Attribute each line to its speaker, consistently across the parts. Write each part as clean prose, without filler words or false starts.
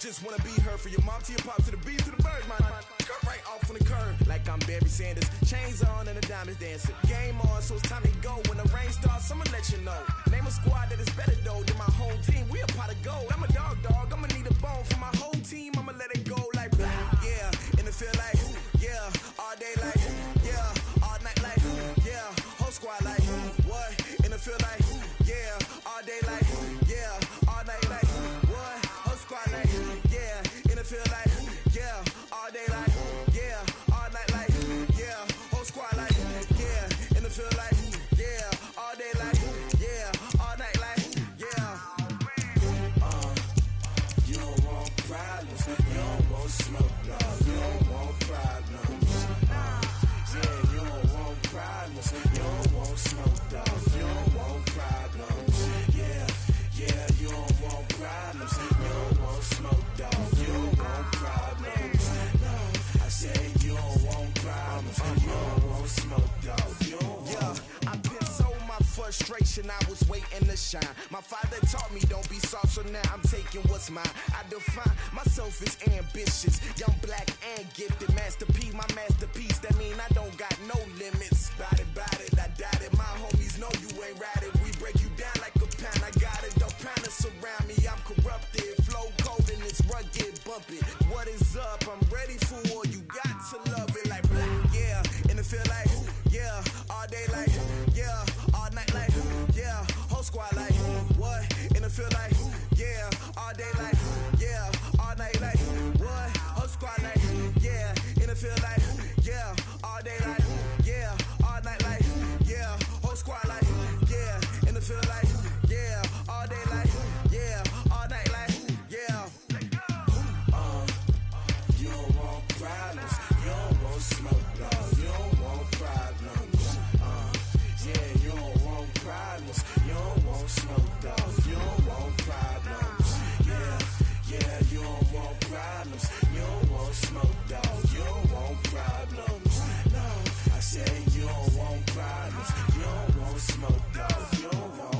Speaker 1: just wanna be her. For your mom to your pop to the beat to the bird, man. Cut right off on the curb, like I'm Barry Sanders. Chains on and the diamonds dancing. Game on, so it's time to go. When the rain starts, I'ma let you know. Name a squad that is better though than my whole team. We a pot of gold. I'm a dog, I'ma need a bone for my whole team. I'ma let it go like yeah, in the feel like yeah, all day like yeah, all night like yeah, whole squad like what? In the feel like yeah, all day like yeah, all night like what? Whole squad like yeah, in the feel like yeah, all day like yeah, all night like yeah, whole squad like yeah, in the feel like yeah, all day like yeah, all night like yeah. You don't want problems, you don't want smoke, no. You don't want problems. Yeah, you don't want problems, you don't want smoke, dog. You don't want problems. Yeah, yeah, you don't want problems, you don't want smoke, dog. You don't want problems. No, I said you don't want problems, you don't want smoke, dog. You don't want. Yeah, I pissed so my frustration, I was waiting to shine. My father taught me don't be soft, so now I'm taking what's mine. I define myself as ambitious, young, black, and gifted. Master P, my masterpiece, that mean I don't got no limits. Bout it, I doubt it. My homies know you ain't ratted. We break you down like a pound. I got it, don't pound us around me. I'm corrupted, flow cold and it's rugged, bump it. What is up? I'm ready for war. You got to love it like yeah, and it feel like yeah, all day like yeah, all night like yeah, whole squad like what? And it feel like yeah, all day like yeah, all night like what? Whole squad like yeah, and it feel like yeah, all day like yeah, all night like yeah, whole squad like yeah, and it feel like yeah, all day like yeah, all night like yeah. You don't want problems, you don't want smoke, dog. You don't want problems. Yeah, you don't want problems, you don't want smoke, dog. You don't want problems. Yeah, yeah, you don't want problems, you don't want smoke, dog. You don't want problems. No, I said you don't want problems, you don't want smoke, dog. You don't want.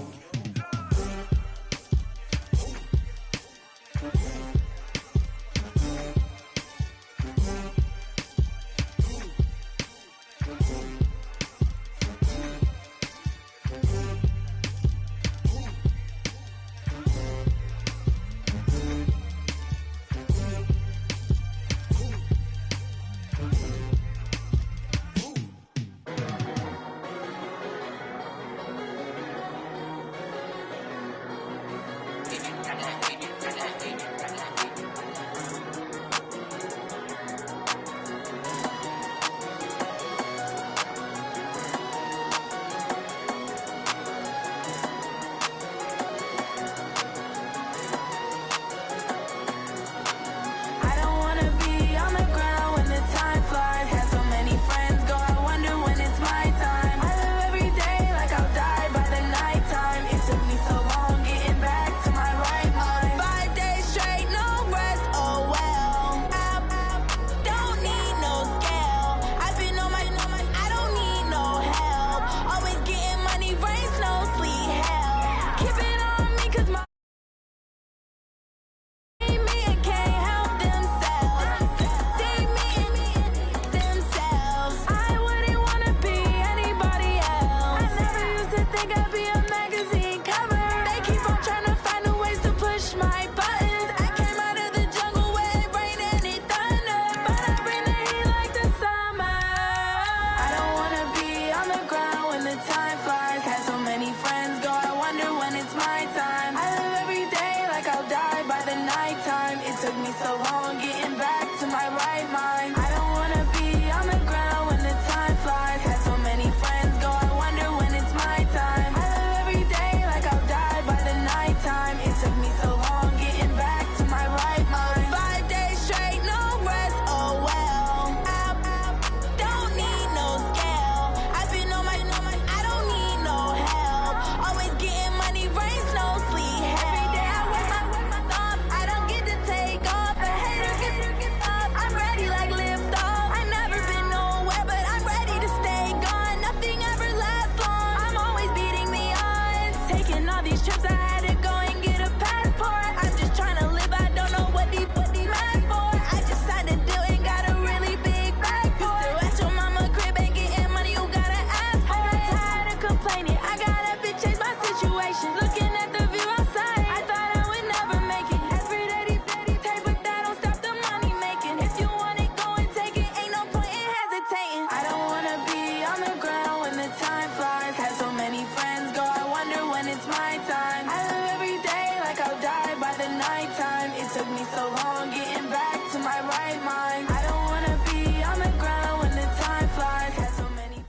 Speaker 2: so long getting back to my right mind. I don't wanna be on the ground when the time flies. Had so many.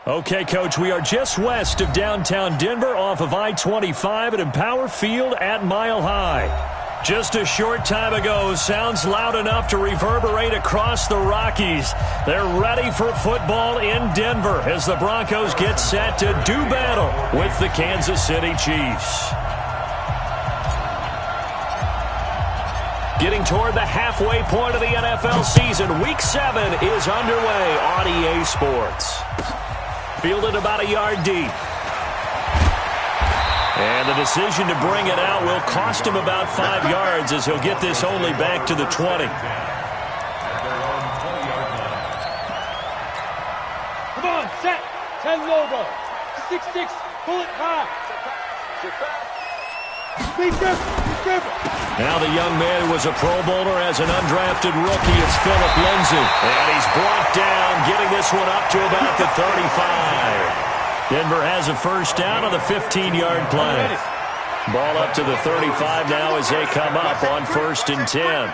Speaker 3: Okay, Coach, we are just west of downtown Denver off of I-25 at Empower Field at Mile High. Just a short time ago, sounds loud enough to reverberate across the Rockies. They're ready for football in Denver as the Broncos get set to do battle with the Kansas City Chiefs. Getting toward the halfway point of the NFL season, Week 7 is underway on EA Sports. Fielded about a yard deep. And the decision to bring it out will cost him about 5 yards as he'll get this only back to the 20.
Speaker 4: Come on, set. 10 logo. 6-6, pull it high.
Speaker 3: Now the young man who was a Pro Bowler as an undrafted rookie is Phillip Lindsay. And he's brought down, getting this one up to about the 35. Denver has a first down on the 15-yard play. Ball up to the 35 now as they come up on 1st and 10.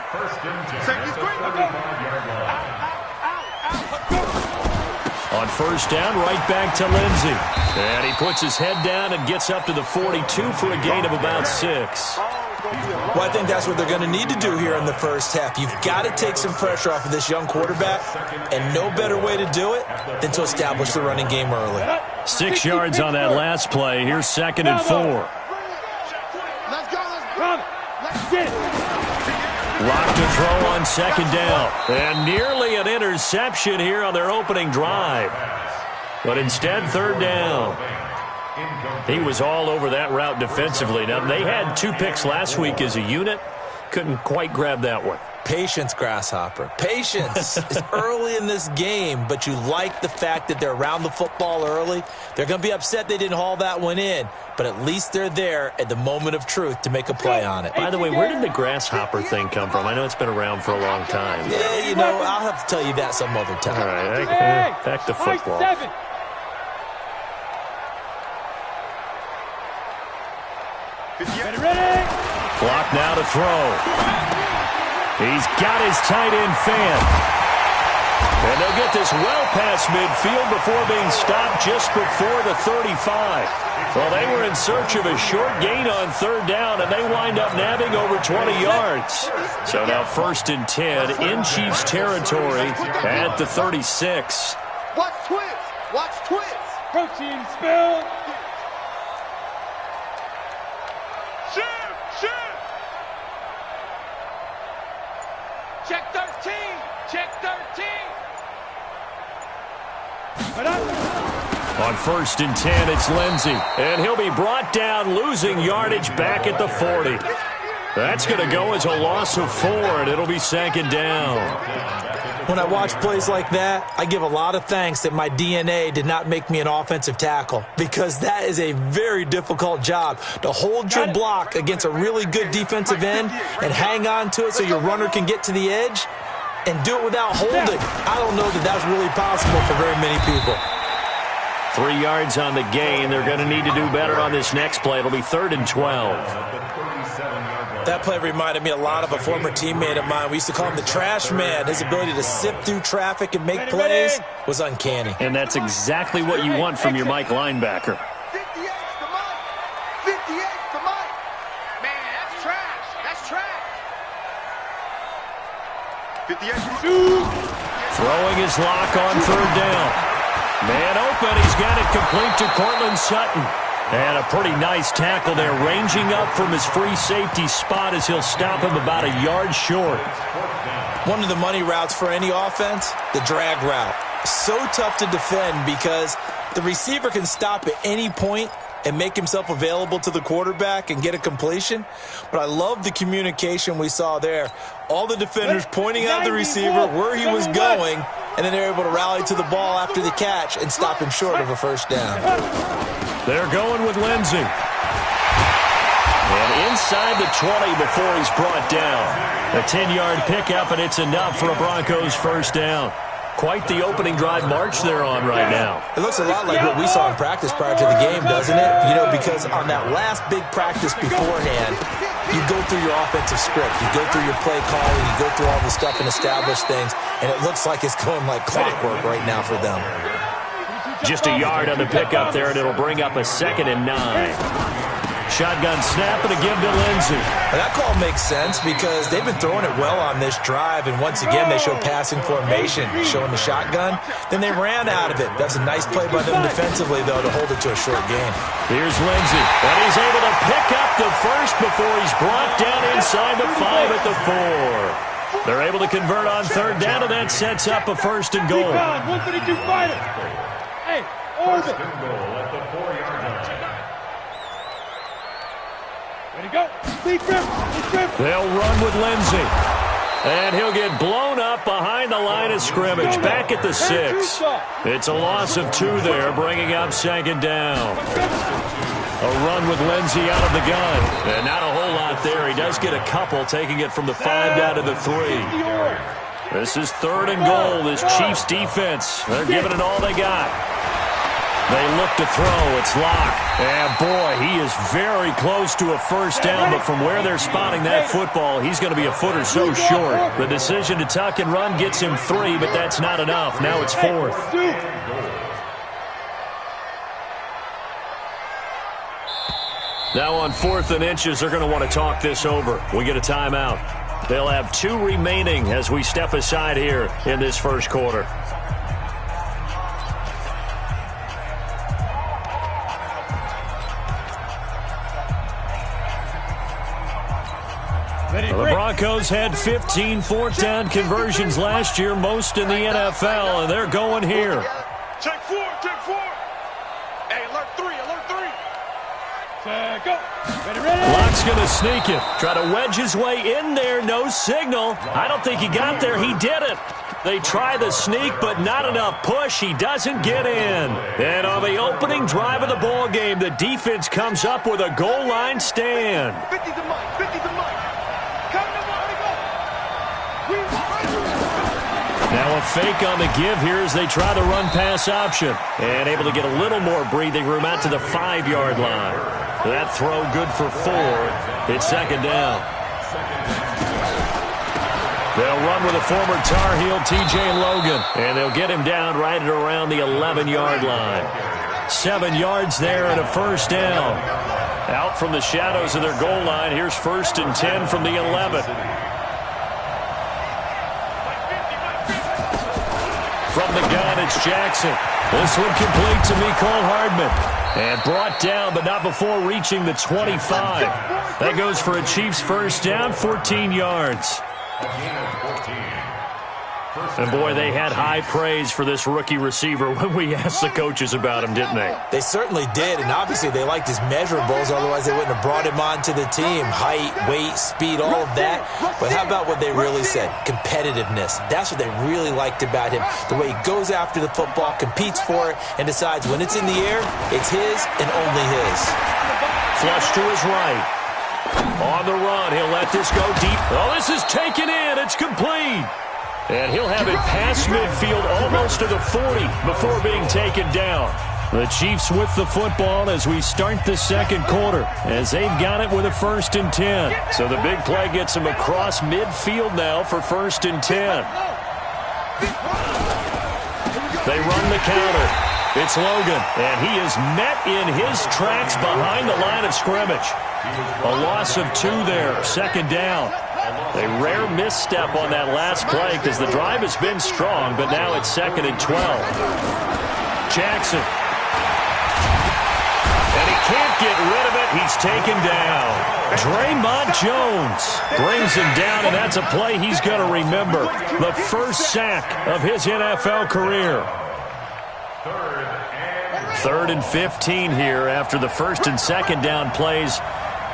Speaker 3: On 1st down, right back to Lindsay. And he puts his head down and gets up to the 42 for a gain of about 6.
Speaker 5: Well, I think that's what they're going to need to do here in the first half. You've got to take some pressure off of this young quarterback, and no better way to do it than to establish the running game early.
Speaker 3: 6 yards on that last play. Here's 2nd and 4.
Speaker 4: Let's go, let's get it.
Speaker 3: Locked to throw on 2nd down. And nearly an interception here on their opening drive. But instead, 3rd down. He was all over that route defensively. Now, they had 2 picks last week as a unit. Couldn't quite grab that one.
Speaker 5: Patience, Grasshopper. Patience. It's early in this game, but you like the fact that they're around the football early. They're going to be upset they didn't haul that one in, but at least they're there at the moment of truth to make a play on it.
Speaker 3: By the way, where did the Grasshopper thing come from? I know it's been around for a long time.
Speaker 5: Yeah, you know, I'll have to tell you that some other time.
Speaker 3: All right, back to football.
Speaker 4: Ready?
Speaker 3: Clock now to throw. He's got his tight end fan. And they'll get this well past midfield before being stopped just before the 35. Well, they were in search of a short gain on 3rd down, and they wind up nabbing over 20 yards. So now 1st and 10 in Chiefs territory at the 36.
Speaker 4: Watch twins. Watch twins. Protein spill. Shoot. Check 13. Check 13.
Speaker 3: On 1st and 10, it's Lindsay. And he'll be brought down, losing yardage back at the 40. That's going to go as a loss of 4, and it'll be 2nd down.
Speaker 5: When I watch plays like that, I give a lot of thanks that my DNA did not make me an offensive tackle, because that is a very difficult job to hold your block against a really good defensive end and hang on to it so your runner can get to the edge and do it without holding. I don't know that that's really possible for very many people.
Speaker 3: 3 yards on the gain. They're going to need to do better on this next play. It'll be 3rd and 12.
Speaker 5: That play reminded me a lot of a former teammate of mine. We used to call him the trash man. His ability to sift through traffic and make plays was uncanny.
Speaker 3: And that's exactly what you want from your Mike linebacker.
Speaker 4: 58's the Mike. 58's the Mike. Man, that's trash. That's trash. 58.
Speaker 3: Throwing his lock on 3rd down. Man open. He's got it complete to Cortland Sutton. And a pretty nice tackle there, ranging up from his free safety spot as he'll stop him about a yard short.
Speaker 5: One of the money routes for any offense, the drag route. So tough to defend because the receiver can stop at any point and make himself available to the quarterback and get a completion. But I love the communication we saw there. All the defenders pointing out the receiver where he was going, and then they're able to rally to the ball after the catch and stop him short of a first down.
Speaker 3: They're going with Lindsay. And inside the 20 before he's brought down. A 10-yard pickup, and it's enough for a Broncos first down. Quite the opening drive march they're on right now.
Speaker 5: It looks a lot like what we saw in practice prior to the game, doesn't it? You know, because on that last big practice beforehand, you go through your offensive script. You go through your play calling. You go through all the stuff and establish things, and it looks like it's going like clockwork right now for them.
Speaker 3: Just a yard on the pickup there, and it'll bring up a 2nd and 9. Shotgun snap and a give to Lindsey.
Speaker 5: Well, that call makes sense because they've been throwing it well on this drive, and once again they show passing formation, showing the shotgun. Then they ran out of it. That's a nice play by them defensively, though, to hold it to a short gain.
Speaker 3: Here's Lindsey, and he's able to pick up the first before he's brought down inside the 5 at the 4. They're able to convert on 3rd down, and that sets up a 1st and goal.
Speaker 4: 132 fighter. Hey, orbit. Ready to go.
Speaker 3: They'll run with Lindsey. And he'll get blown up behind the line of scrimmage. Back at the 6. It's a loss of 2 there, bringing up 2nd down. A run with Lindsey out of the gun. And not a whole lot there. He does get a couple, taking it from the 5 down to the 3. This is 3rd and goal. This Chiefs defense, they're giving it all they got. They look to throw. It's Locke. And, boy, he is very close to a 1st down, but from where they're spotting that football, he's going to be a foot or so short. The decision to tuck and run gets him 3, but that's not enough. Now it's 4th. Now on 4th and inches, they're going to want to talk this over. We get a timeout. They'll have 2 remaining as we step aside here in this first quarter. The Broncos had 15 4th down conversions last year, most in the NFL, and they're going here.
Speaker 4: Check 4. Hey, alert 3. Go. Ready.
Speaker 3: Locke's going to sneak it. Try to wedge his way in there. No signal. I don't think he got there. He did it. They try the sneak, but not enough push. He doesn't get in. And on the opening drive of the ball game, the defense comes up with a goal line stand.
Speaker 4: 50 to Mike.
Speaker 3: Now a fake on the give here as they try the run-pass option. And able to get a little more breathing room out to the 5-yard line. That throw good for 4. It's 2nd down. They'll run with a former Tar Heel, T.J. Logan. And they'll get him down right at around the 11-yard line. 7 yards there and a 1st down. Out from the shadows of their goal line. Here's 1st and 10 from the 11. From the gun, it's Jackson. This one complete to Mecole Hardman. And brought down, but not before reaching the 25. That goes for a Chiefs 1st down, 14 yards. And, boy, they had high praise for this rookie receiver when we asked the coaches about him, didn't they?
Speaker 5: They certainly did, and obviously they liked his measurables, otherwise they wouldn't have brought him onto the team. Height, weight, speed, all of that. But how about what they really said? Competitiveness. That's what they really liked about him. The way he goes after the football, competes for it, and decides when it's in the air, it's his and only his.
Speaker 3: Flush to his right. On the run, he'll let this go deep. Oh, this is taken in. It's complete. And he'll have it past midfield almost to the 40 before being taken down. The Chiefs with the football as we start the 2nd quarter, as they've got it with a 1st and 10. So the big play gets them across midfield now for 1st and 10. They run the counter. It's Logan, and he is met in his tracks behind the line of scrimmage. A loss of 2 there, 2nd down. A rare misstep on that last play because the drive has been strong, but now it's 2nd and 12. Jackson. And he can't get rid of it. He's taken down. Draymond Jones brings him down, and that's a play he's going to remember. The first sack of his NFL career. 3rd and 15 here after the 1st and 2nd down plays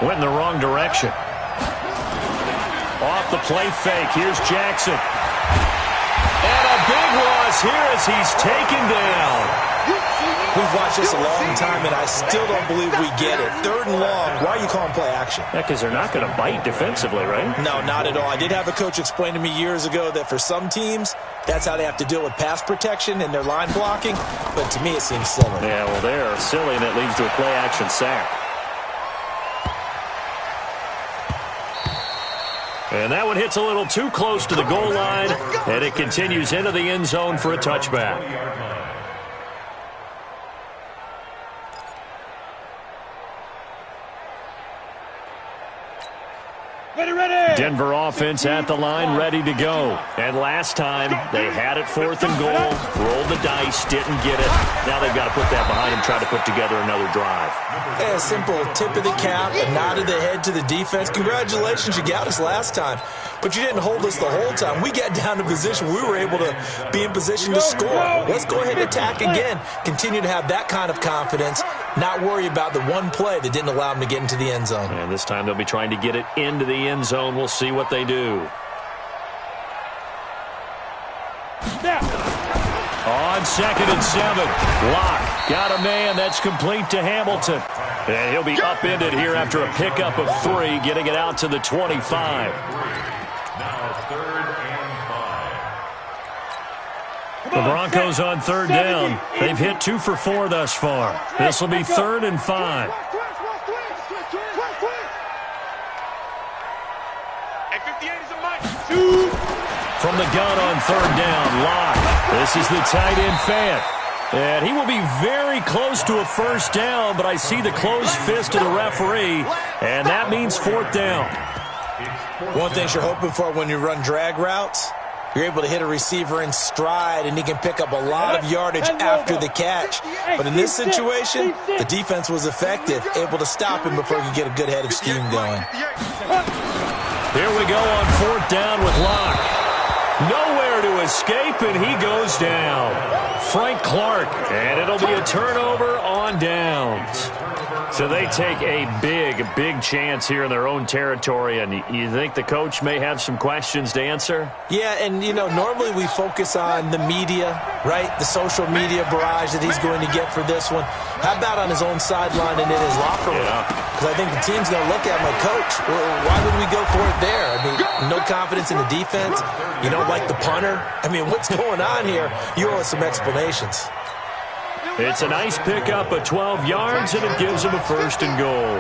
Speaker 3: went in the wrong direction. Off the play fake, here's Jackson. And a big loss here as he's taken down.
Speaker 5: We've watched this a long time, and I still don't believe we get it. 3rd and long, why are you calling play action?
Speaker 3: Yeah, because they're not going to bite defensively, right?
Speaker 5: No, not at all. I did have a coach explain to me years ago that for some teams, that's how they have to deal with pass protection and their line blocking, but to me it seems silly.
Speaker 3: Yeah, well, they're silly, and that leads to a play action sack. And that one hits a little too close to the goal line, and it continues into the end zone for a touchback. Denver offense at the line, ready to go. And last time, they had it 4th and goal, rolled the dice, didn't get it. Now they've got to put that behind them, try to put together another drive.
Speaker 5: Yeah, a simple tip of the cap, a nod of the head to the defense. Congratulations, you got us last time. But you didn't hold us the whole time. We got down to position. We were able to be in position to score. Let's go ahead and attack again. Continue to have that kind of confidence. Not worry about the one play that didn't allow them to get into the end zone.
Speaker 3: And this time they'll be trying to get it into the end zone. We'll see what they do. On 2nd and 7, Locke got a man. That's complete to Hamilton. And he'll be upended here after a pickup of 3, getting it out to the 25. The Broncos on 3rd down. They've hit 2 for 4 thus far. This will be 3rd and 5. From the gun on 3rd down, Locke. This is the tight end Fant. And he will be very close to a first down, but I see the closed fist of the referee, and that means 4th down.
Speaker 5: One thing you're hoping for when you run drag routes, you're able to hit a receiver in stride, and he can pick up a lot of yardage after the catch. But in this situation, the defense was effective, able to stop him before he could get a good head of steam going.
Speaker 3: Here we go on 4th down with Locke. Nowhere to escape, and he goes down. Frank Clark, and it'll be a turnover on downs. So they take a big chance here in their own territory, and you think the coach may have some questions to answer?
Speaker 5: Yeah, and, you know, normally we focus on the media, right? The social media barrage that he's going to get for this one. How about on his own sideline and in his locker room? Because I think the team's going to look at my coach. Why would we go for it there? I mean, no confidence in the defense. You don't like the punter. I mean, what's going on here? You owe us some explanations.
Speaker 3: It's a nice pickup of 12 yards, and it gives him a 1st and goal.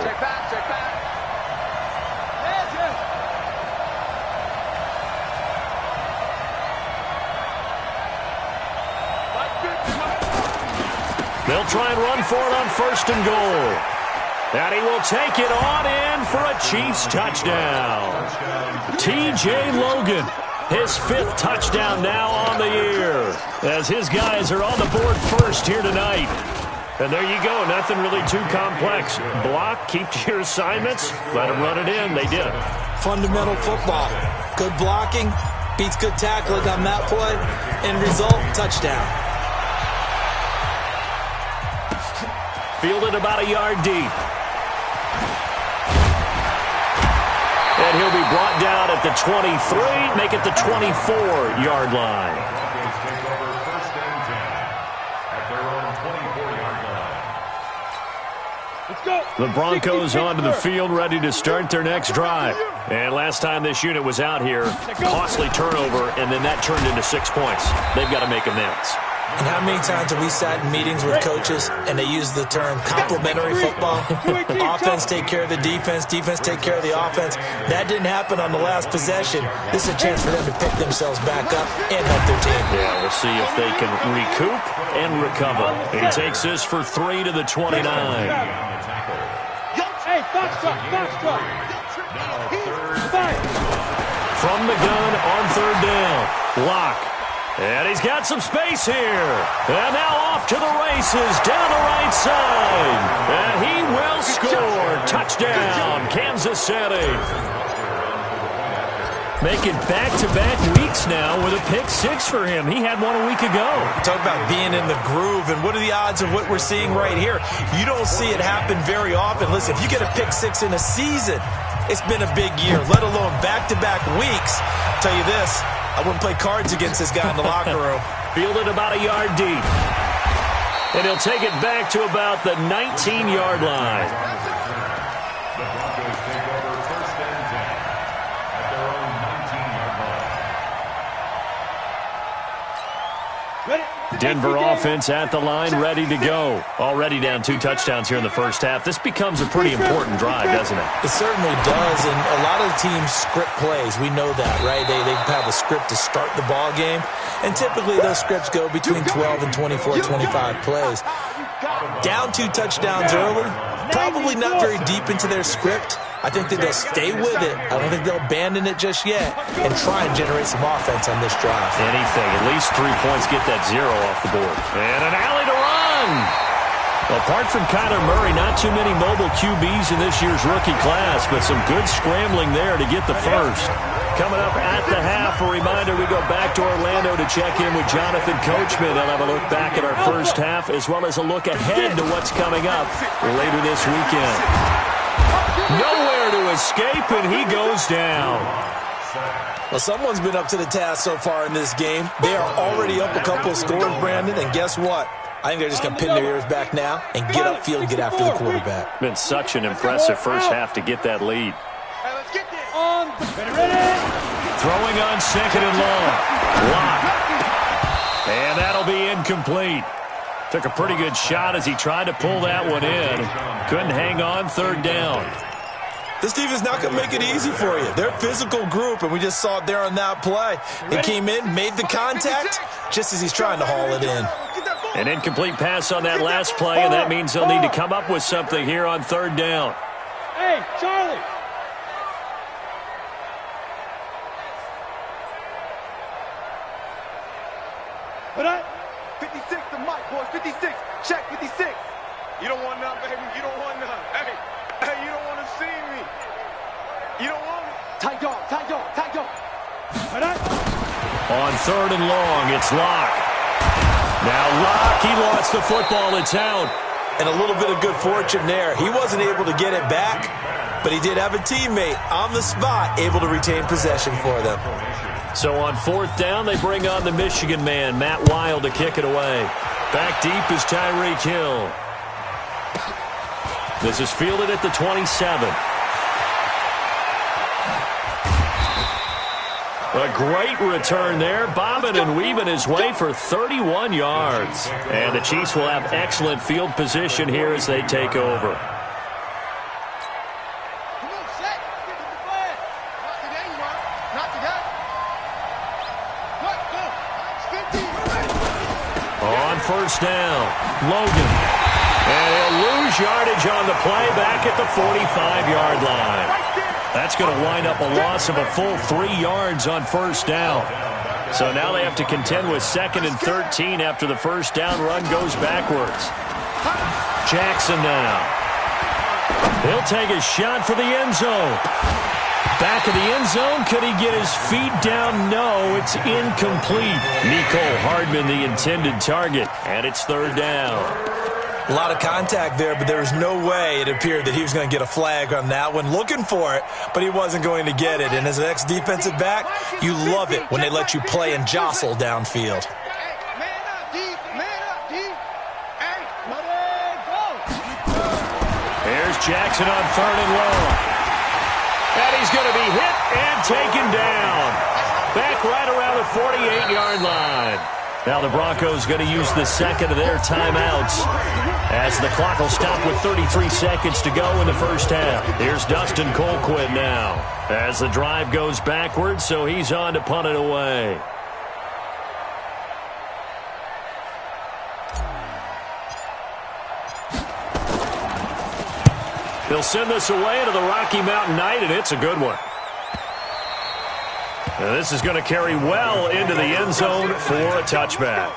Speaker 3: They'll try and run for it on 1st and goal. And he will take it on in for a Chiefs touchdown. T.J. Logan, his 5th touchdown now on the year, as his guys are on the board first here tonight. And there you go, nothing really too complex. Block, keep to your assignments, let them run it in. They did.
Speaker 5: Fundamental football. Good blocking, beats good tackling on that play, end result, touchdown.
Speaker 3: Fielded about a yard deep. And he'll be brought down at the 23, make it the 24-yard line. The Broncos onto the field, ready to start their next drive. And last time this unit was out here, costly turnover, and then that turned into 6 points. They've got to make amends.
Speaker 5: And how many times have we sat in meetings with coaches and they use the term complementary football? Offense take care of the defense, defense take care of the offense. That didn't happen on the last possession. This is a chance for them to pick themselves back up and help their team.
Speaker 3: Yeah, we'll see if they can recoup and recover. He takes this for 3 to the 29.
Speaker 4: Hey, box truck.
Speaker 3: From the gun on 3rd down, Locke. And he's got some space here. And now off to the races down the right side. And he will score. Touchdown, Kansas City. Making back-to-back weeks now with a pick 6 for him. He had one a week ago.
Speaker 5: Talk about being in the groove, and what are the odds of what we're seeing right here? You don't see it happen very often. Listen, if you get a pick 6 in a season, it's been a big year, let alone back-to-back weeks. I'll tell you this, I wouldn't play cards against this guy in the locker room.
Speaker 3: Fielded about a yard deep. And he'll take it back to about the 19-yard line.
Speaker 6: The Broncos take over 1st and 10 at their own 19-yard line.
Speaker 4: Ready?
Speaker 3: Denver offense at the line, ready to go. Already down 2 touchdowns here in the first half. This becomes a pretty important drive, doesn't it?
Speaker 5: It certainly does, and a lot of the teams script plays. We know that, right? They have a script to start the ball game, and typically those scripts go between 12 and 24, 25 plays. Down 2 touchdowns early, probably not very deep into their script. I think that they'll stay with it. I don't think they'll abandon it just yet and try and generate some offense on this drive.
Speaker 3: Anything. At least 3 points, get that 0 off the board. And an alley to run. Apart from Kyler Murray, not too many mobile QBs in this year's rookie class, but some good scrambling there to get the first. Coming up at the half, a reminder, we go back to Orlando to check in with Jonathan Coachman. They'll have a look back at our first half as well as a look ahead to what's coming up later this weekend. Nowhere to escape, and he goes down.
Speaker 5: Well, someone's been up to the task so far in this game. They are already up a couple of scores, Brandon, and guess what? I think they're just going to pin their ears back now and get upfield and get after the quarterback.
Speaker 3: Been such an impressive first half to get that lead.
Speaker 4: Hey, let's get this. Ready.
Speaker 3: Throwing on 2nd and long. Lock. And that'll be incomplete. Took a pretty good shot as he tried to pull that one in. Couldn't hang on, 3rd down.
Speaker 5: This defense is not going to make it easy for you. They're a physical group, and we just saw it there on that play. They came in, made the contact, just as he's trying to haul it in.
Speaker 3: An incomplete pass on that last play, and that means they'll need to come up with something here on 3rd down.
Speaker 4: Hey, Charlie. What up? 56 to Mike, boys. 56. Check 56. You don't want none, baby. You don't want none. Hey, you don't want to see me. You don't want me. Tight dog. What up?
Speaker 3: On 3rd and long, it's Lock. Now Lock, he lost the football. It's out.
Speaker 5: And a little bit of good fortune there. He wasn't able to get it back, but he did have a teammate on the spot able to retain possession for them.
Speaker 3: So on 4th down, they bring on the Michigan man, Matt Wild, to kick it away. Back deep is Tyreek Hill. This is fielded at the 27. A great return there, bobbing and weaving his way for 31 yards. And the Chiefs will have excellent field position here as they take over.
Speaker 4: Come on, Shaq. Get the flag. Not today, you are. Not today. Go.
Speaker 3: On 1st down, Logan. And he'll lose yardage on the play back at the 45-yard line. That's going to wind up a loss of a full 3 yards on 1st down. So now they have to contend with 2nd and 13 after the 1st down run goes backwards. Jackson now. He'll take a shot for the end zone. Back of the end zone. Could he get his feet down? No, it's incomplete. Nicole Hardman, the intended target, and it's 3rd down.
Speaker 5: A lot of contact there, but there was no way it appeared that he was going to get a flag on that one. Looking for it, but he wasn't going to get it. And as an ex-defensive back, you love it when they let you play and jostle downfield.
Speaker 4: Man up, D. Man up, D. Hey, go.
Speaker 3: Here's Jackson on 3rd and long. And he's going to be hit and taken down. Back right around the 48-yard line. Now the Broncos going to use the 2nd of their timeouts as the clock will stop with 33 seconds to go in the first half. Here's Dustin Colquitt now as the drive goes backwards, so he's on to punt it away. He'll send this away to the Rocky Mountain Night, and it's a good one. Now this is going to carry well into the end zone for a touchback.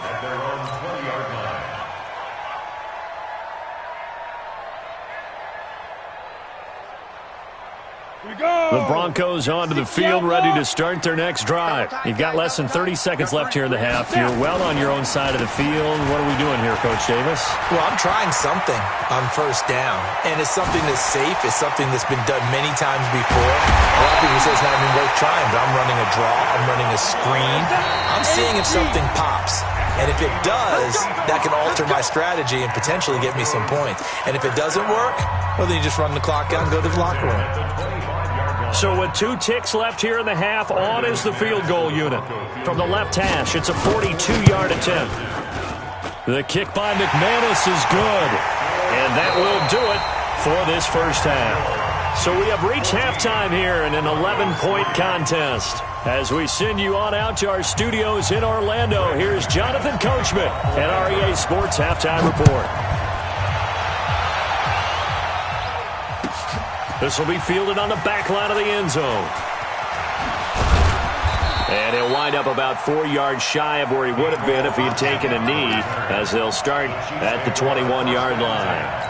Speaker 3: The Broncos onto the field, ready to start their next drive. You've got less than 30 seconds left here in the half. You're well on your own side of the field. What are we doing here, Coach Davis?
Speaker 5: Well, I'm trying something on 1st down, and it's something that's safe. It's something that's been done many times before. A lot of people say it's not even worth trying, but I'm running a draw. I'm running a screen. I'm seeing if something pops. And if it does, that can alter my strategy and potentially get me some points. And if it doesn't work, well, then you just run the clock out and go to the locker room.
Speaker 3: So with 2 ticks left here in the half, on is the field goal unit. From the left hash, it's a 42-yard attempt. The kick by McManus is good. And that will do it for this first half. So we have reached halftime here in an 11-point contest. As we send you on out to our studios in Orlando, here's Jonathan Coachman at REA Sports Halftime Report. This will be fielded on the back line of the end zone. And he'll wind up about 4 yards shy of where he would have been if he had taken a knee, as they'll start at the 21-yard line.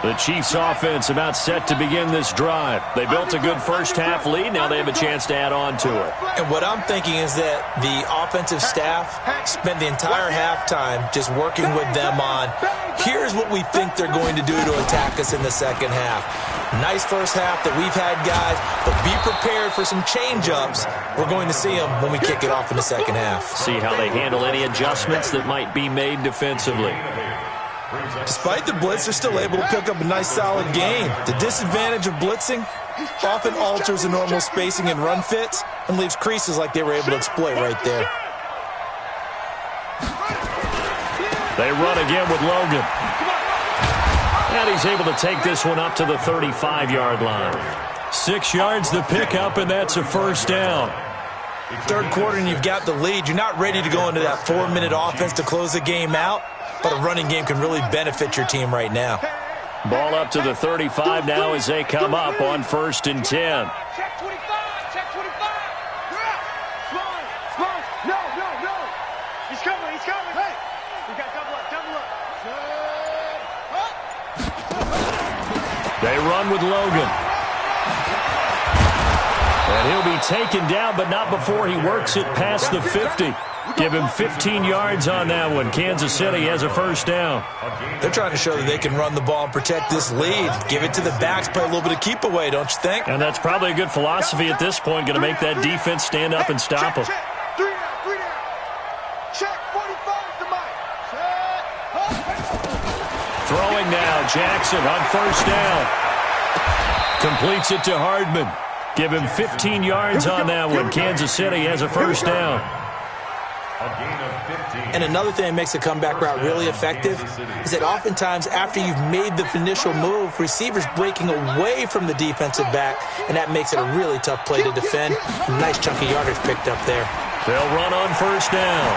Speaker 3: The Chiefs offense about set to begin this drive. They built a good first half lead. Now they have a chance to add on to it.
Speaker 5: And what I'm thinking is that the offensive staff spent the entire halftime just working with them on, here's what we think they're going to do to attack us in the second half. Nice first half that we've had, guys, but be prepared for some change-ups. We're going to see them when we kick it off in the second half.
Speaker 3: See how they handle any adjustments that might be made defensively.
Speaker 5: Despite the blitz, they're still able to pick up a nice, solid gain. The disadvantage of blitzing often alters the normal spacing and run fits and leaves creases like they were able to exploit right there.
Speaker 3: They run again with Logan. And he's able to take this one up to the 35-yard line. 6 yards the pickup, and that's a first down.
Speaker 5: Third quarter and you've got the lead. You're not ready to go into that 4-minute offense to close the game out, but a running game can really benefit your team right now.
Speaker 3: Ball up to the 35 now as they come up on 1st and 10.
Speaker 4: Check 25, check 25. Slide. No. He's coming. Hey, we got double up.
Speaker 3: They run with Logan. And he'll be taken down, but not before he works it past the 50. Give him 15 yards on that one. Kansas City has a first down.
Speaker 5: They're trying to show that they can run the ball and protect this lead. Give it to the backs, play a little bit of keep away, don't you think?
Speaker 3: And that's probably a good philosophy at this point, going to make that defense stand up and stop them.
Speaker 4: Check. 3 down. Check 45's the mic.
Speaker 3: Throwing now, Jackson on first down. Completes it to Hardman. Give him 15 yards on that one. Kansas City has a first down.
Speaker 5: And another thing that makes a comeback route really effective is that oftentimes after you've made the initial move, receivers breaking away from the defensive back, and that makes it a really tough play to defend. A nice chunk of yardage picked up there.
Speaker 3: They'll run on first down.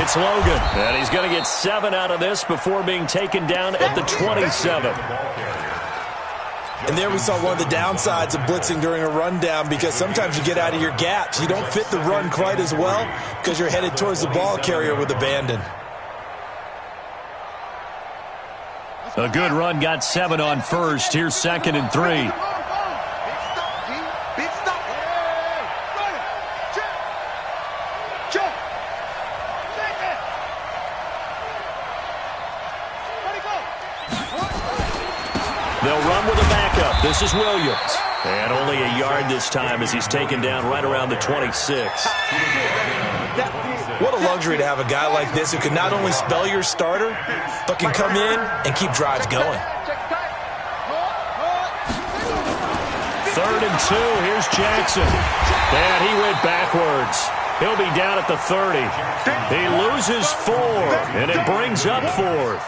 Speaker 3: It's Logan, and he's going to get 7 out of this before being taken down at the 27.
Speaker 5: And there we saw one of the downsides of blitzing during a rundown, because sometimes you get out of your gaps. You don't fit the run quite as well because you're headed towards the ball carrier with abandon.
Speaker 3: A good run, got 7 on first. Here's 2nd and 3.
Speaker 4: Big stop. Check.
Speaker 3: They'll run with a backup. This is Williams. And only a yard this time as he's taken down right around the 26.
Speaker 5: What a luxury to have a guy like this who can not only spell your starter, but can come in and keep drives going.
Speaker 3: 3rd and 2. Here's Jackson. And he went backwards. He'll be down at the 30. He loses 4, and it brings up 4th.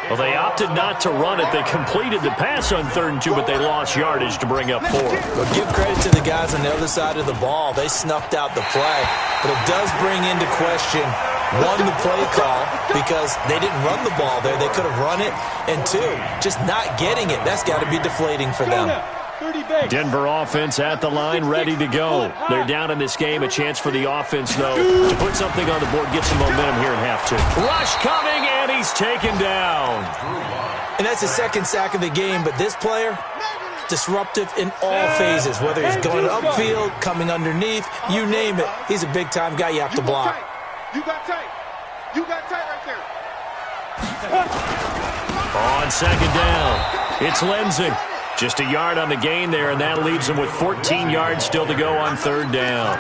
Speaker 3: Well, they opted not to run it. They completed the pass on 3rd and 2, but they lost yardage to bring up 4.
Speaker 5: Well, give credit to the guys on the other side of the ball. They snuffed out the play. But it does bring into question, 1, the play call, because they didn't run the ball there. They could have run it. And 2, just not getting it. That's got to be deflating for them.
Speaker 3: Denver offense at the line, ready to go. They're down in this game. A chance for the offense, though, to put something on the board, get some momentum here in half 2. Rush coming, and he's taken down.
Speaker 5: And that's the 2nd sack of the game, but this player, disruptive in all phases, whether he's going upfield, coming underneath, you name it. He's a big-time guy you have to block.
Speaker 4: You got tight right there.
Speaker 3: On 2nd down, it's Lindsey. Just a yard on the gain there, and that leaves him with 14 yards still to go on 3rd down.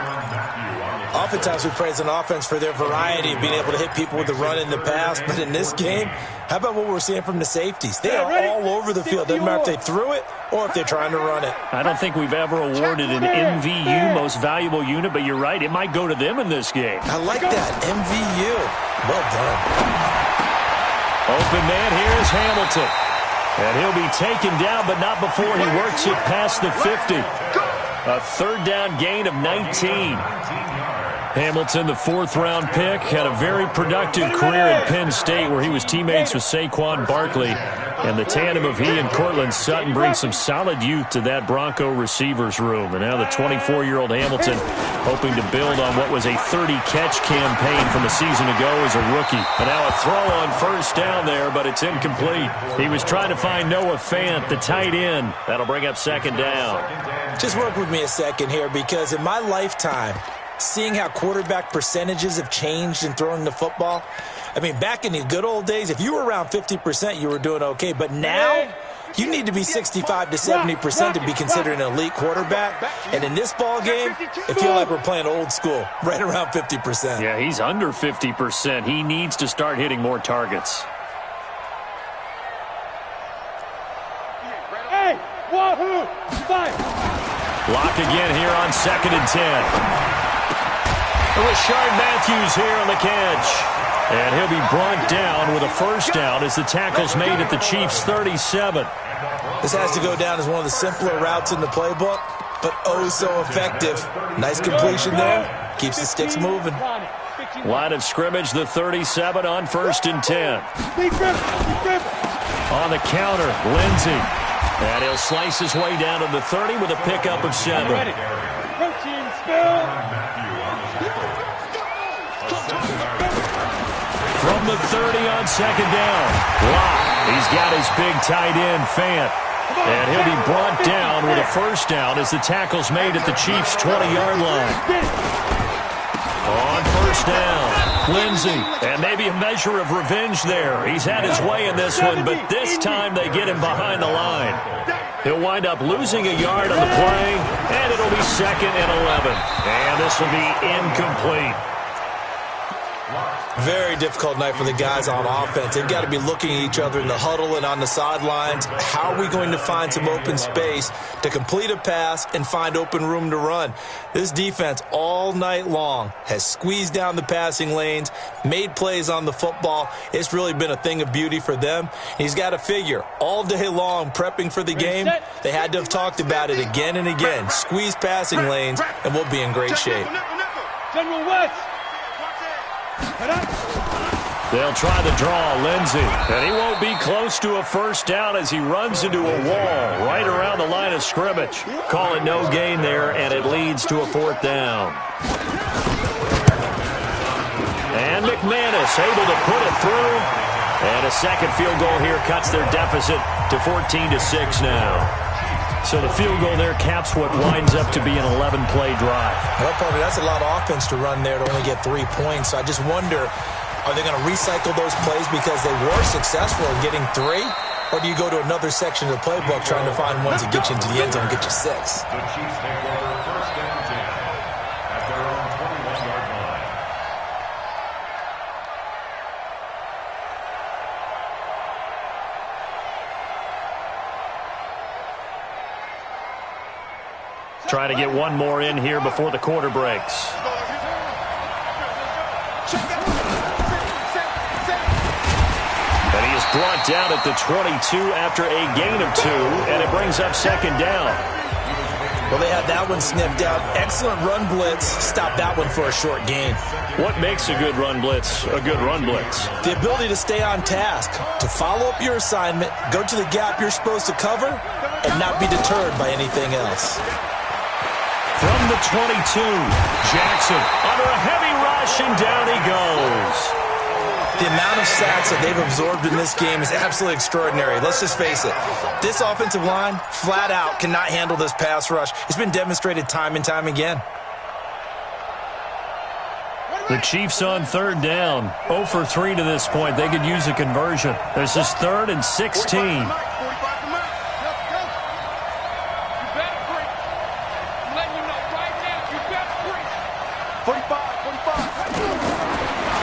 Speaker 5: Oftentimes we praise an offense for their variety of being able to hit people with the run in the pass, but in this game, how about what we're seeing from the safeties? They are all over the field. Doesn't matter if they threw it or if they're trying to run it.
Speaker 3: I don't think we've ever awarded an MVU, most valuable unit, but you're right, it might go to them in this game.
Speaker 5: I like that, MVU. Well done.
Speaker 3: Open man here is Hamilton. And he'll be taken down, but not before he works it past the 50. A third down gain of 19. Hamilton, the fourth-round pick, had a very productive career at Penn State where he was teammates with Saquon Barkley. And the tandem of he and Cortland Sutton brings some solid youth to that Bronco receivers room. And now the 24-year-old Hamilton hoping to build on what was a 30-catch campaign from a season ago as a rookie. And now a throw on first down there, but it's incomplete. He was trying to find Noah Fant, the tight end. That'll bring up second down.
Speaker 5: Just work with me a second here, because in my lifetime, seeing how quarterback percentages have changed in throwing the football, I mean, back in the good old days, if you were around 50%, you were doing okay. But now, you need to be 65 to 70% to be considered an elite quarterback. And in this ball game, it feels like we're playing old school, right around 50%.
Speaker 3: Yeah, he's under 50%. He needs to start hitting more targets.
Speaker 4: Hey, wahoo! Fire!
Speaker 3: Block again here on 2nd and 10. Rashard Matthews here on the catch. And he'll be brought down with a first down as the tackle's made at the Chiefs' 37.
Speaker 5: This has to go down as one of the simpler routes in the playbook, but oh so effective. Nice completion there. Keeps the sticks moving.
Speaker 3: Line of scrimmage, the 37 on 1st and 10. On the counter, Lindsey. And he'll slice his way down to the 30 with a pickup of 7.
Speaker 4: Protein spill.
Speaker 3: From the 30 on 2nd down. Wow. He's got his big tight end, Fant. And he'll be brought down with a first down as the tackle's made at the Chiefs' 20-yard line. On first down, Lindsey. And maybe a measure of revenge there. He's had his way in this one, but this time they get him behind the line. He'll wind up losing a yard on the play, and it'll be 2nd and 11. And this will be incomplete.
Speaker 5: Very difficult night for the guys on offense. They've got to be looking at each other in the huddle and on the sidelines. How are we going to find some open space to complete a pass and find open room to run? This defense all night long has squeezed down the passing lanes, made plays on the football. It's really been a thing of beauty for them. He's got to figure all day long prepping for the game. They had to have talked about it again and again. Squeeze passing lanes, and we'll be in great shape.
Speaker 4: General West.
Speaker 3: They'll try the draw, Lindsey. And he won't be close to a first down as he runs into a wall right around the line of scrimmage. Call it no gain there, and it leads to a 4th down. And McManus able to put it through. And a second field goal here cuts their deficit to 14-6 now. So the field goal there caps what winds up to be an 11-play drive.
Speaker 5: Well, partner, that's a lot of offense to run there to only get 3 points. So I just wonder, are they going to recycle those plays because they were successful in getting 3? Or do you go to another section of the playbook trying to find ones that get you into the end zone and get you 6?
Speaker 6: The Chiefs take over 1st and 10 at their own 21-yard line.
Speaker 3: Try to get one more in here before the quarter breaks. And he is brought down at the 22 after a gain of 2, and it brings up 2nd down.
Speaker 5: Well, they had that one sniffed out. Excellent run blitz. Stop that one for a short gain.
Speaker 3: What makes a good run blitz a good run blitz?
Speaker 5: The ability to stay on task, to follow up your assignment, go to the gap you're supposed to cover, and not be deterred by anything else.
Speaker 3: From the 22, Jackson under a heavy rush, and down he goes.
Speaker 5: The amount of sacks that they've absorbed in this game is absolutely extraordinary. Let's just face it. This offensive line, flat out, cannot handle this pass rush. It's been demonstrated time and time again.
Speaker 3: The Chiefs on 3rd down. 0 for 3 to this point. They could use a conversion. This is 3rd and 16.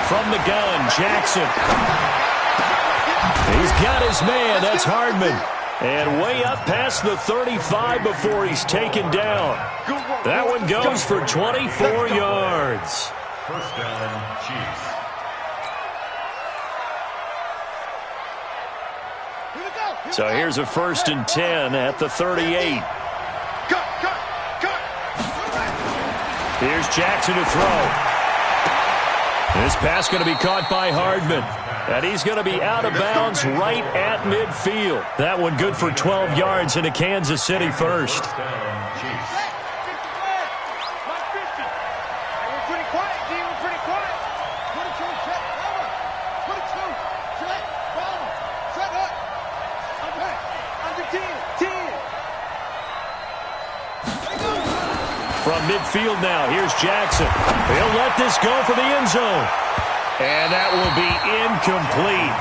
Speaker 3: From the gun, Jackson. He's got his man. That's Hardman. And way up past the 35 before he's taken down. That one goes for 24 yards.
Speaker 6: First down, Chiefs.
Speaker 3: So here's a 1st and 10 at the 38. Here's Jackson to throw. This pass going to be caught by Hardman. And he's going to be out of bounds right at midfield. That one good for 12 yards into Kansas City first. From midfield now, here's Jackson. He'll let this go for the end zone. And that will be incomplete.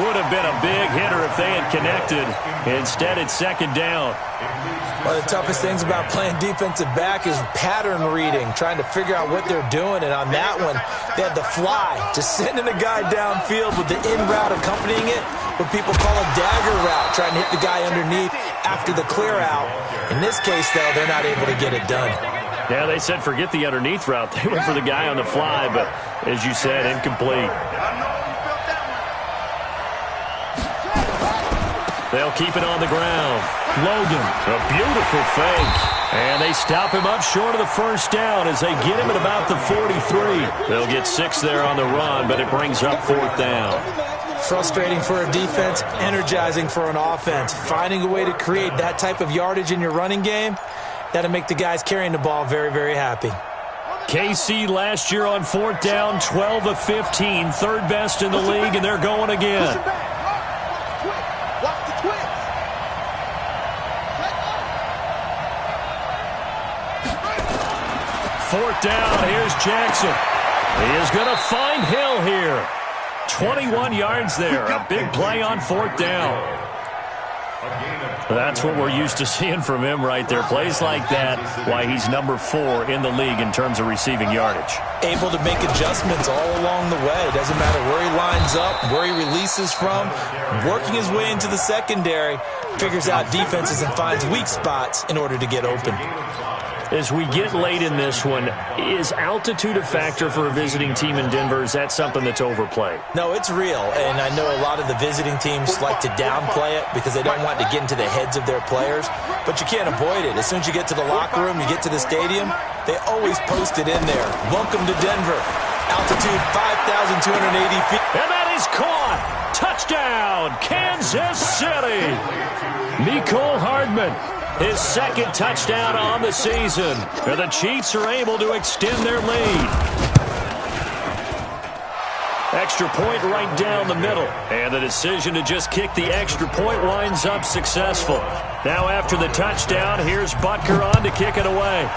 Speaker 3: Would have been a big hitter if they had connected. Instead, it's 2nd down.
Speaker 5: One of the toughest things about playing defensive back is pattern reading, trying to figure out what they're doing. And on that one, they had the fly, just sending a guy downfield with the in route accompanying it, what people call a dagger route, trying to hit the guy underneath after the clear out. In this case, though, they're not able to get it done.
Speaker 3: Yeah, they said forget the underneath route. They went for the guy on the fly, but as you said, incomplete. They'll keep it on the ground. Logan, a beautiful fake. And they stop him up short of the 1st down as they get him at about the 43. They'll get 6 there on the run, but it brings up 4th down.
Speaker 5: Frustrating for a defense, energizing for an offense. Finding a way to create that type of yardage in your running game, that'll make the guys carrying the ball very, very happy.
Speaker 3: KC last year on 4th down, 12 of 15, 3rd best in the league, and they're going again. Fourth down, here's Jackson. He is going to find Hill here. 21 yards there, a big play on 4th down. That's what we're used to seeing from him right there. Plays like that, why he's number 4 in the league in terms of receiving yardage.
Speaker 5: Able to make adjustments all along the way. Doesn't matter where he lines up, where he releases from. Working his way into the secondary, figures out defenses and finds weak spots in order to get open.
Speaker 3: As we get late in this one, is altitude a factor for a visiting team in Denver? Is that something that's overplayed?
Speaker 5: No, it's real, and I know a lot of the visiting teams like to downplay it because they don't want to get into the heads of their players, but you can't avoid it. As soon as you get to the locker room, you get to the stadium, they always post it in there. Welcome to Denver. Altitude 5,280 feet.
Speaker 3: And that is caught. Touchdown, Kansas City. Mecole Hardman. His 2nd touchdown on the season. And the Chiefs are able to extend their lead. Extra point right down the middle. And the decision to just kick the extra point winds up successful. Now after the touchdown, here's Butker on to kick it away.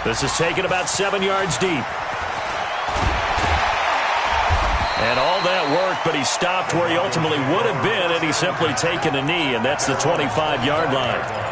Speaker 3: This is taken about 7 yards deep. And all that worked, but he stopped where he ultimately would have been had he simply taken a knee, and that's the 25-yard line.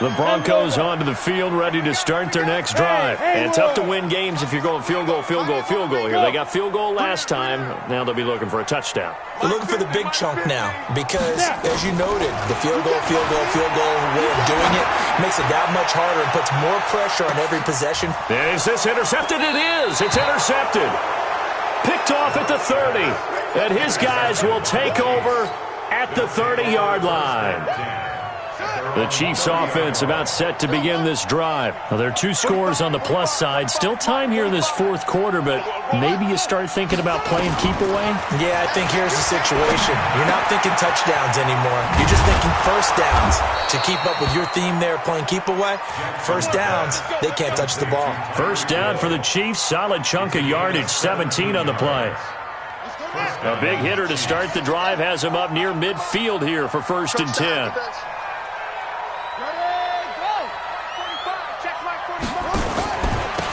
Speaker 3: The Broncos onto the field, ready to start their next drive. And tough to win games if you're going field goal here. They got field goal last time. Now they'll be looking for a touchdown.
Speaker 5: They're looking for the big chunk now because, as you noted, the field goal way of doing it makes it that much harder and puts more pressure on every possession.
Speaker 3: Is this intercepted? It is. It's intercepted. Picked off at the 30. And his guys will take over at the 30-yard line. The Chiefs offense about set to begin this drive. Well, there are 2 scores on the plus side. Still time here in this 4th quarter, but maybe you start thinking about playing keep away?
Speaker 5: Yeah, I think here's the situation. You're not thinking touchdowns anymore. You're just thinking first downs. To keep up with your theme there, playing keep away, first downs, they can't touch the ball.
Speaker 3: First down for the Chiefs. Solid chunk of yardage, 17 on the play. A big hitter to start the drive has him up near midfield here for 1st and 10.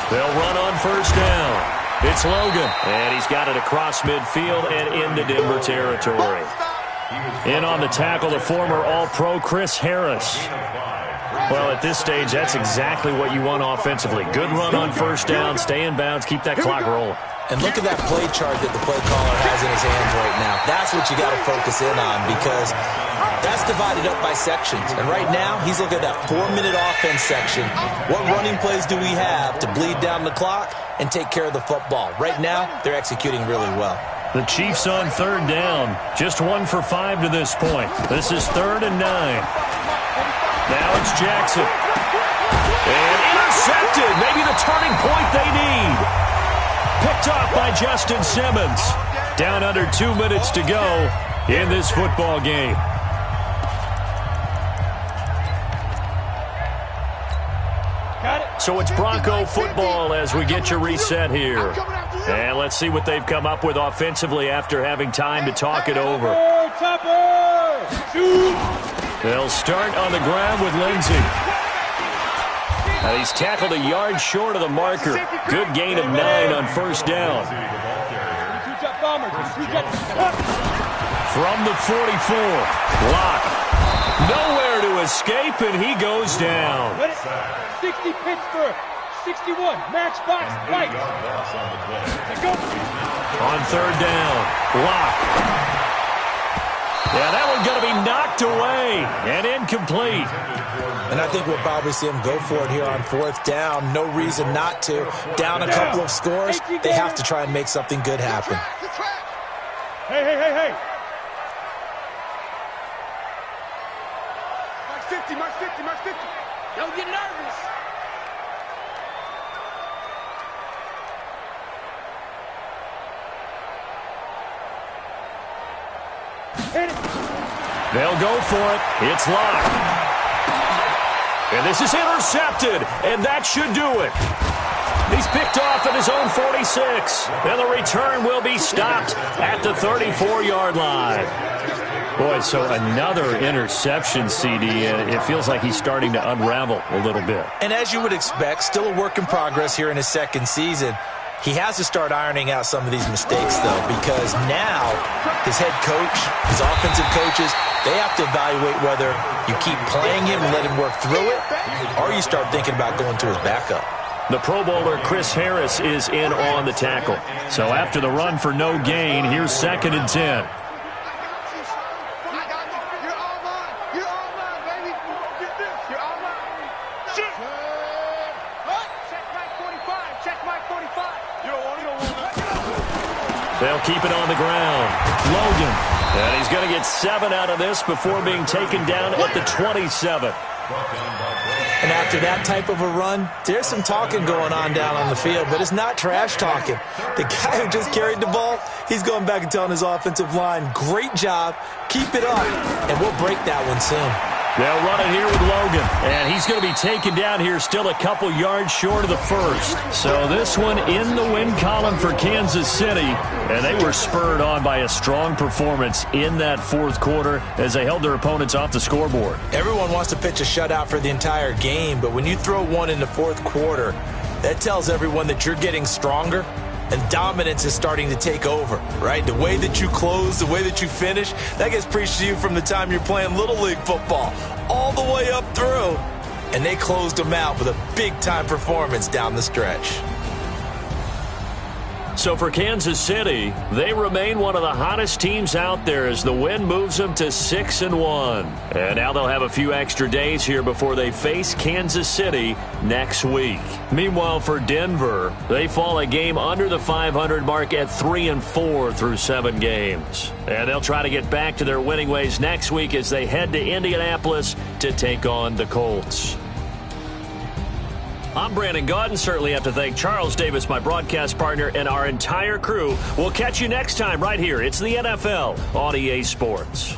Speaker 3: They'll run on first down. It's Logan, and he's got it across midfield and into Denver territory. In on the tackle, the former All-Pro Chris Harris. Well, at this stage, that's exactly what you want offensively. Good run on first down, stay in bounds, keep that clock rolling.
Speaker 5: And look at that play chart that the play caller has in his hands right now. That's what you got to focus in on because that's divided up by sections. And right now, he's looking at that 4-minute offense section. What running plays do we have to bleed down the clock and take care of the football? Right now, they're executing really well.
Speaker 3: The Chiefs on third down. Just 1 for 5 to this point. This is 3rd and 9. Now it's Jackson. And intercepted. Maybe the turning point they need. Picked off by Justin Simmons. Down under 2 minutes to go in this football game. So it's Bronco football as we get your reset here. And let's see what they've come up with offensively after having time to talk it over. They'll start on the ground with Lindsey. Now he's tackled a yard short of the marker. Good gain of 9 on first down. From the 44, Locke. Nowhere to escape, and he goes down.
Speaker 7: 60 Pittsburgh, 61, match box, right.
Speaker 3: On third down, Locke. Yeah, that one's going to be knocked away and incomplete.
Speaker 5: And I think we'll probably see him go for it here on fourth down. No reason not to. Down a couple of scores, they have to try and make something good happen.
Speaker 7: Hey.
Speaker 4: Mark 50.
Speaker 7: Don't get nervous.
Speaker 3: Hit it. They'll go for it. It's Locke. And this is intercepted, and that should do it. He's picked off at his own 46, and the return will be stopped at the 34-yard line. Boy, so another interception, CD, and it feels like he's starting to unravel a little bit.
Speaker 5: And as you would expect, still a work in progress here in his second season. He has to start ironing out some of these mistakes, though, because now his head coach, his offensive coaches, they have to evaluate whether you keep playing him and let him work through it, or you start thinking about going to his backup.
Speaker 3: The Pro Bowler Chris Harris is in on the tackle. So after the run for no gain, here's 2nd and 10. They'll keep it on the ground. Logan. And he's going to get 7 out of this before being taken down at the 27.
Speaker 5: And after that type of a run, there's some talking going on down on the field, but it's not trash talking. The guy who just carried the ball, he's going back and telling his offensive line, great job, keep it up, and we'll break that one soon.
Speaker 3: They'll run it here with Logan, and he's going to be taken down here still a couple yards short of the first. So this one in the win column for Kansas City, and they were spurred on by a strong performance in that fourth quarter as they held their opponents off the scoreboard.
Speaker 5: Everyone wants to pitch a shutout for the entire game, but when you throw one in the fourth quarter, that tells everyone that you're getting stronger and dominance is starting to take over, right? The way that you close, the way that you finish, that gets preached to you from the time you're playing Little League football all the way up through. And they closed them out with a big-time performance down the stretch.
Speaker 3: So for Kansas City, they remain one of the hottest teams out there as the win moves them to 6-1. And now they'll have a few extra days here before they face Kansas City next week. Meanwhile, for Denver, they fall a game under the 500 mark at 3-4 through 7 games. And they'll try to get back to their winning ways next week as they head to Indianapolis to take on the Colts. I'm Brandon Gaudin. Certainly have to thank Charles Davis, my broadcast partner, and our entire crew. We'll catch you next time right here. It's the NFL on EA Sports.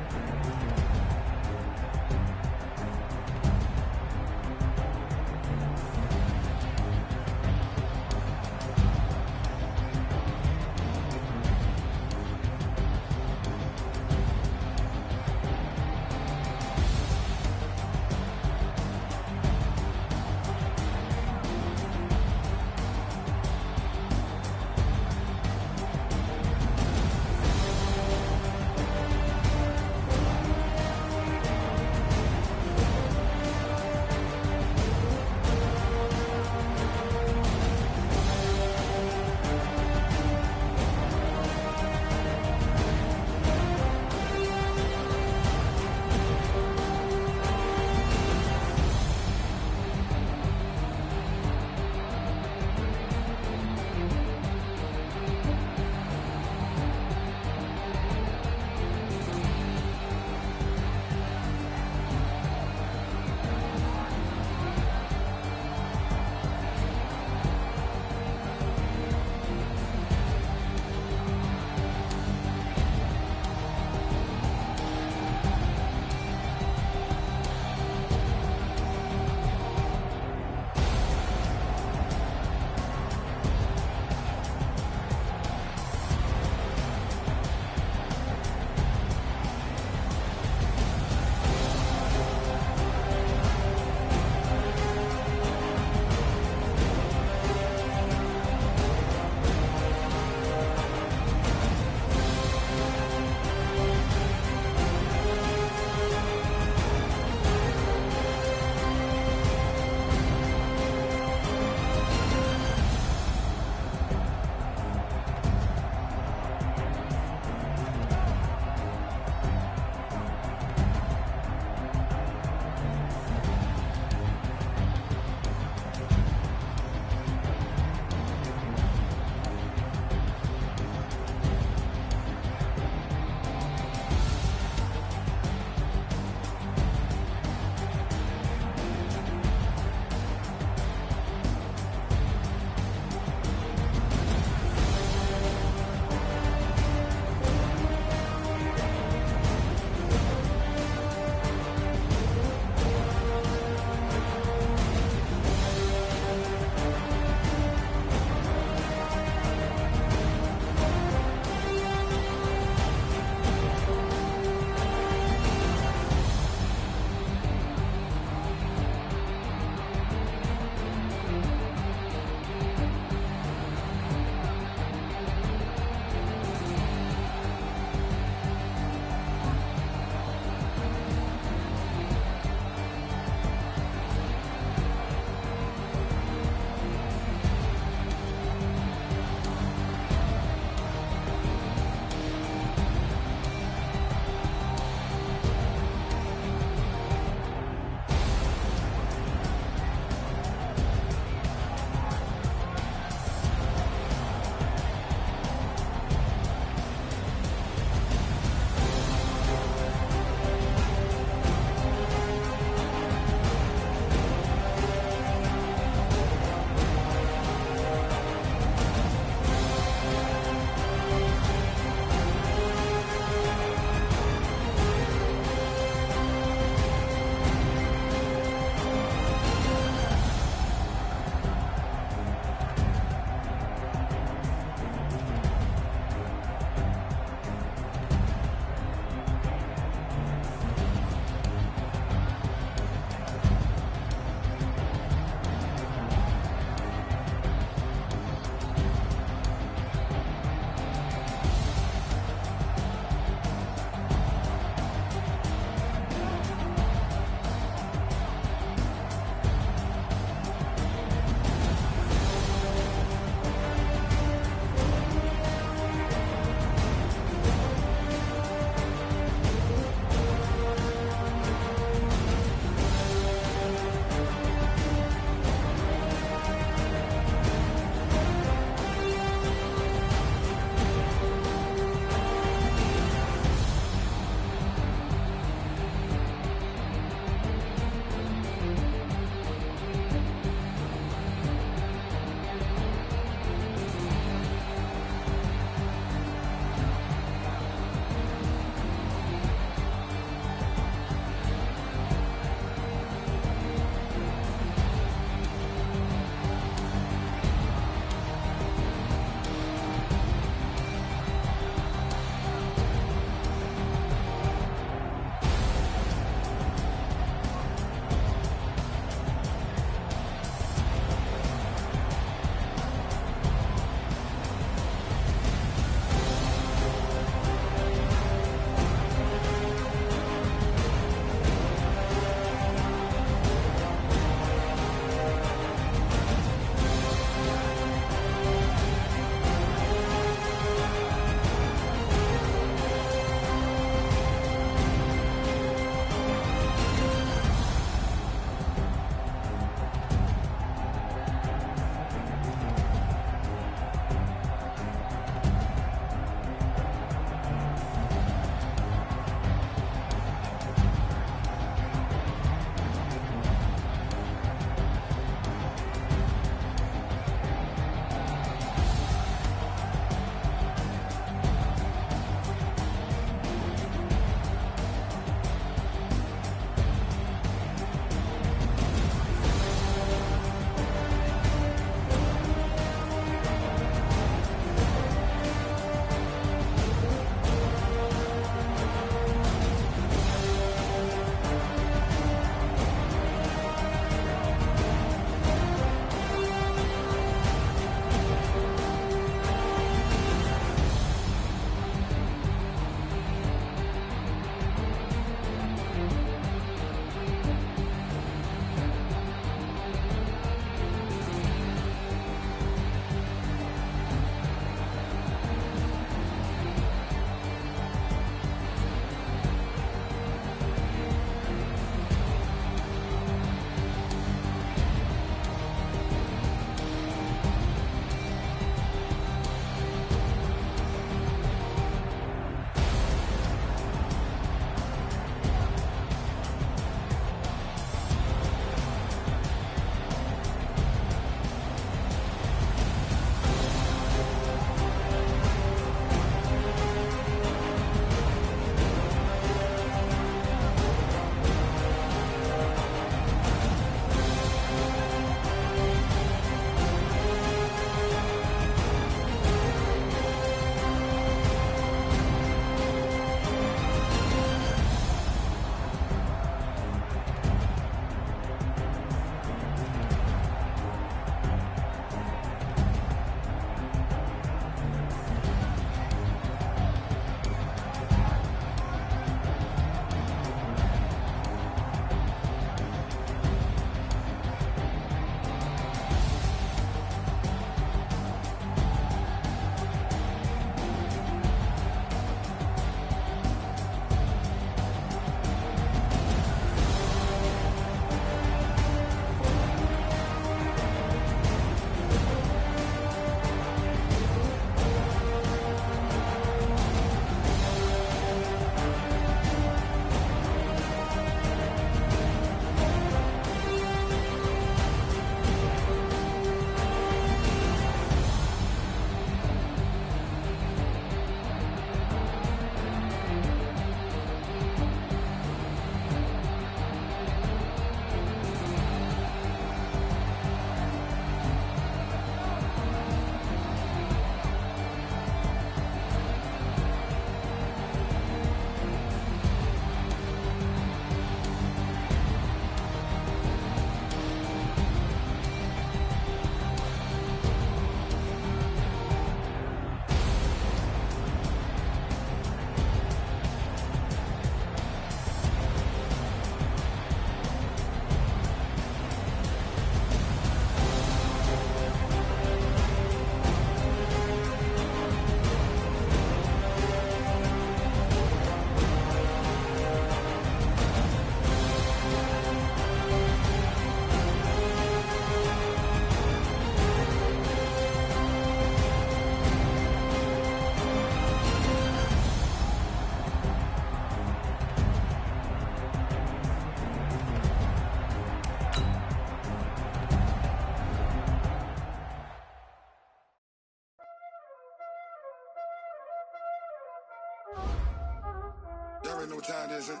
Speaker 8: Y'all already know what time it is, huh?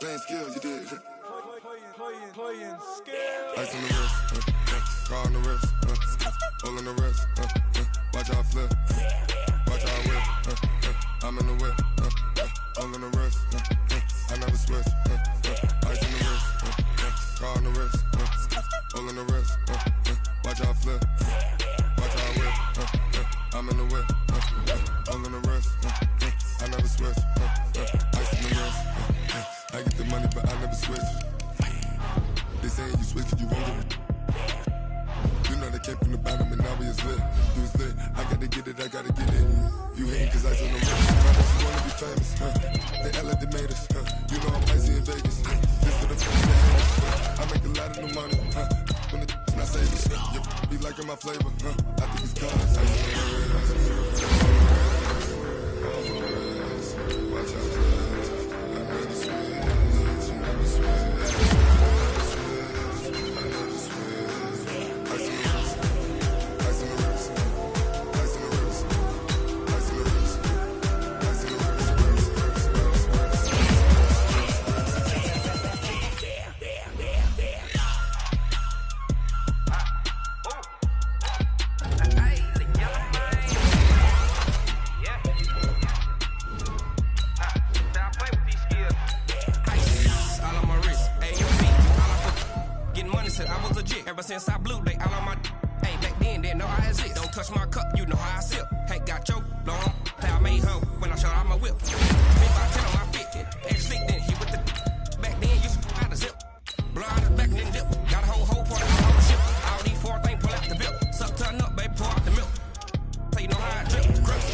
Speaker 8: Playing skills, you did.
Speaker 9: Playing skills.
Speaker 8: Ice on the wrist, car on the wrist, hole in the wrist, watch how I flip, watch how I whip, I'm in the whip, hole in the wrist, I never switch, ice in the wrist, car on the wrist, hole in the wrist, watch how I flip, watch how I whip, I'm in the whip, hole in the wrist, I never switch, ice in the wrist, I get the money but I never switch. They saying you switch and you won't get it. You know they came from the bottom and now we is lit. You is lit, I gotta get it, I gotta get it. You hating cause I on the wrist. My niggas wanna be famous, They elevated us, You know I'm icy in Vegas, This for the f***ing I make a lot of new money, When the not savings, You be liking my flavor, I think it's cause watch out, I never switch, you never switch.
Speaker 10: Ever since I blew, they all on my hey, back then, didn't know I exist. Don't touch my cup, you know how I sip. Hey, got your long, play I made her when I showed out my whip. Spent about 10 on my 50, ex-sleep, then he with the back then, used to out the zip. Blow out his back and then dip. Got a whole pour out the whole ship. All these four things, pull out the bip. Suck, turn up, baby, pour out the milk. So you know how I drip. Crush.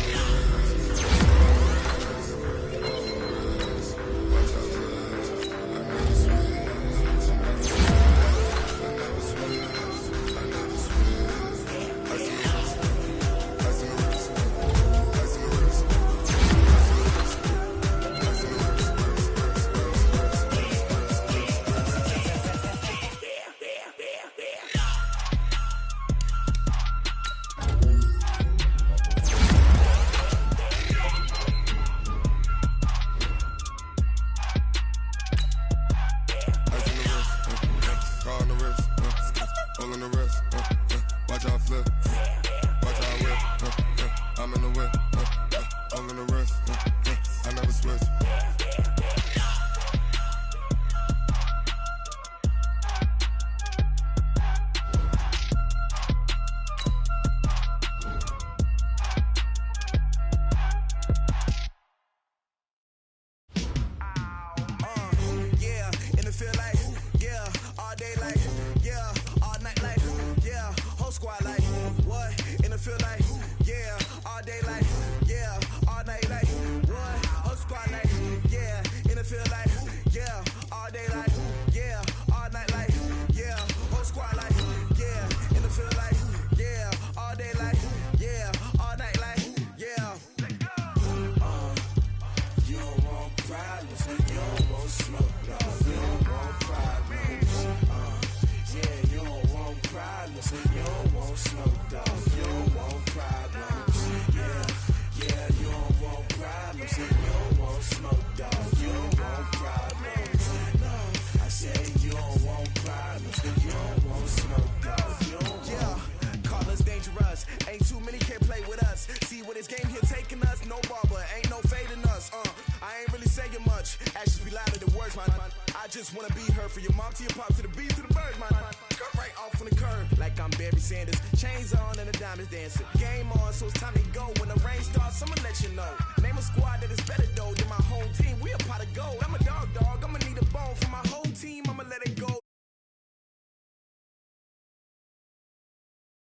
Speaker 1: Chains on and the diamonds dancing. Game on, so it's time to go when the rain starts.